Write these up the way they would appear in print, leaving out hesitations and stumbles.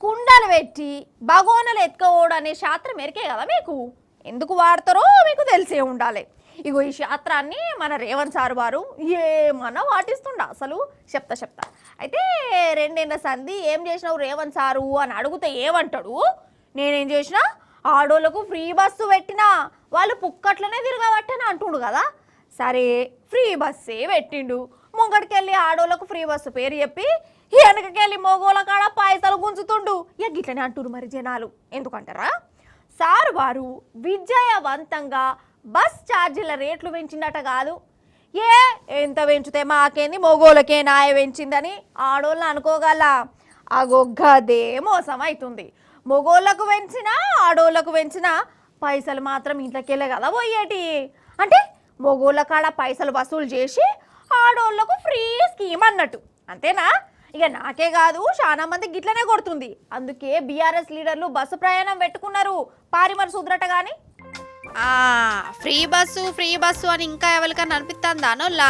కుండలు పెట్టి బగోనలు ఎత్తుకోవడం అనే శాస్త్రం ఎరికే కదా మీకు. ఎందుకు వాడతారో మీకు తెలిసే ఉండాలి. ఇగో ఈ శాస్త్రాన్ని మన రేవంత్ సార్ వారు ఏమన్నా పాటిస్తుండ అసలు చెప్తా. అయితే రెండేళ్ల సంధి ఏం చేసినావు రేవంత్ సారు అని అడిగితే ఏమంటాడు, నేనేం చేసినా ఆడోళ్ళకు ఫ్రీ బస్సు పెట్టినా వాళ్ళు పుక్కట్లనే తిరగబట్టని అంటుండు కదా. సరే ఫ్రీ బస్సే పెట్టిండు, ముంగడికెళ్ళి ఆడోళ్ళకు ఫ్రీ బస్సు పేరు చెప్పి వెనకకెళ్ళి మొగోళ్ళ కాడ పైసలు గుంజుతుండు. ఇక గిట్లనే అంటురు మరి జనాలు. ఎందుకంటారా, సార్ వారు విజయవంతంగా బస్ ఛార్జీల రేట్లు పెంచిందట కాదు. ఎంత పెంచితే మాకేంది మొగోళ్ళకే నాయ పెంచిందని ఆడోళ్ళు అనుకోగల. అగొగ్గదే మోసం అవుతుంది. మొగోళ్ళకు పెంచినా ఆడోళ్ళకు పెంచినా పైసలు మాత్రం ఇంట్లోకెళ్ళే కదా పోయేటి. అంటే మొగోళ్ళ కాడ పైసలు వసూలు చేసి ఆడోళ్ళకు ఫ్రీ స్కీమ్ అన్నట్టు అంతేనా. ఇక నాకే కాదు చాలా మంది గిట్లనే కొడుతుంది. అందుకే బీఆర్ఎస్ లీడర్లు బస్సు ప్రయాణం పెట్టుకున్నారు. పారిమర్ సుద్రట కానీ ఫ్రీ బస్సు అని ఇంకా ఎవరికన్నా అనిపిస్తుందా నోళ్ళ.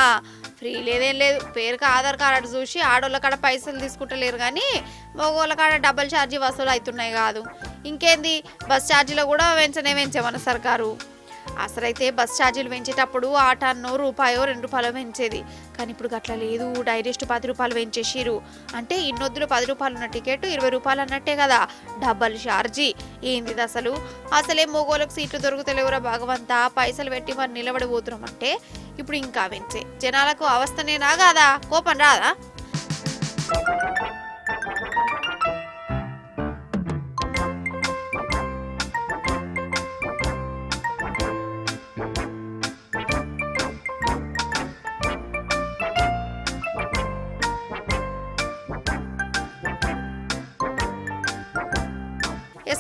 ఫ్రీ లేదేం లేదు, పేరుకి ఆధార్ కార్డు చూసి ఆడోళ్ళ కాడ పైసలు తీసుకుంటలేరు కానీ మగోళ్ళ కాడ డబుల్ ఛార్జీ వసూలు అవుతున్నాయి కాదు. ఇంకేంది బస్ ఛార్జీలో కూడా పెంచే మన సర్కారు. అసలైతే బస్ ఛార్జీలు పెంచేటప్పుడు ఆటన్నో రూపాయో 2 రూపాయలు పెంచేది, కానీ ఇప్పుడు అట్లా లేదు. డైరెక్ట్ 10 రూపాయలు పెంచేసిరు. అంటే ఇన్నొద్దులు 10 రూపాయలు ఉన్న టికెట్ 20 రూపాయలు అన్నట్టే కదా, డబల్ ఛార్జీ. ఏంది అసలే మొగోళ్ళకు సీట్లు దొరుకుతలేవురా భగవంతా, పైసలు పెట్టి మరి నిలబడిపోతున్నాం అంటే ఇప్పుడు ఇంకా పెంచే జనాలకు అవస్థనేనా కాదా, కోపం రాదా.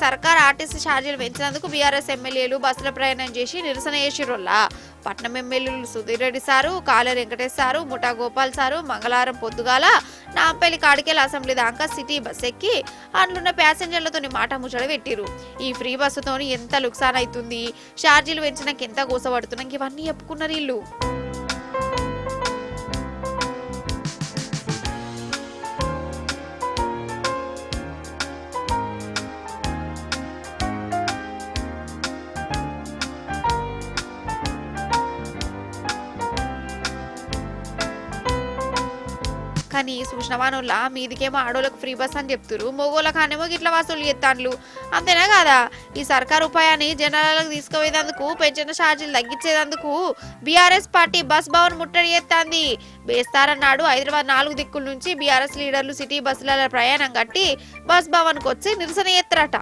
సర్కార్ ఆర్టీసీ ఛార్జీలు పెంచినందుకు బీఆర్ఎస్ ఎమ్మెల్యేలు బస్సుల ప్రయాణం చేసి నిరసన చేసిరోల్లా. పట్నం ఎమ్మెల్యేలు సుధీర్ రెడ్డి సారు, కాళ వెంకటేష్ సారు, ముఠా గోపాల్ సారు మంగళవారం పొద్దుగాల నాంపల్లి కాడికెళ్ళి అసెంబ్లీ దాకా సిటీ బస్ ఎక్కి అందులో ప్యాసింజర్లతో మాట ముచ్చట పెట్టిరు. ఈ ఫ్రీ బస్సుతో ఎంత లుక్సాన్ అవుతుంది, ఛార్జీలు పెంచినాక ఎంత గోసపడుతున్నాక ఇవన్నీ చెప్పుకున్నారు వీళ్ళు. కానీ సూచనవానుల్లా మీదికేమో ఆడోళ్ళకు ఫ్రీ బస్ అని చెప్తురు, మొగోళ్ళ కానేమో గిట్ల వసూలు చేస్తాండ్లు. అంతేనా కాదా. ఈ సర్కారు ఉపాయాన్ని జనాలకు తీసుకుపోయేందుకు పెంచిన ఛార్జీలు తగ్గించేందుకు బీఆర్ఎస్ పార్టీ బస్ భవన్ ముట్టడి చేస్తాంది. బేస్తారన్నాడు హైదరాబాద్ 4 దిక్కుల నుంచి బీఆర్ఎస్ లీడర్లు సిటీ బస్సుల ప్రయాణం కట్టి బస్ భవన్కి వచ్చి నిరసన చేస్తారట.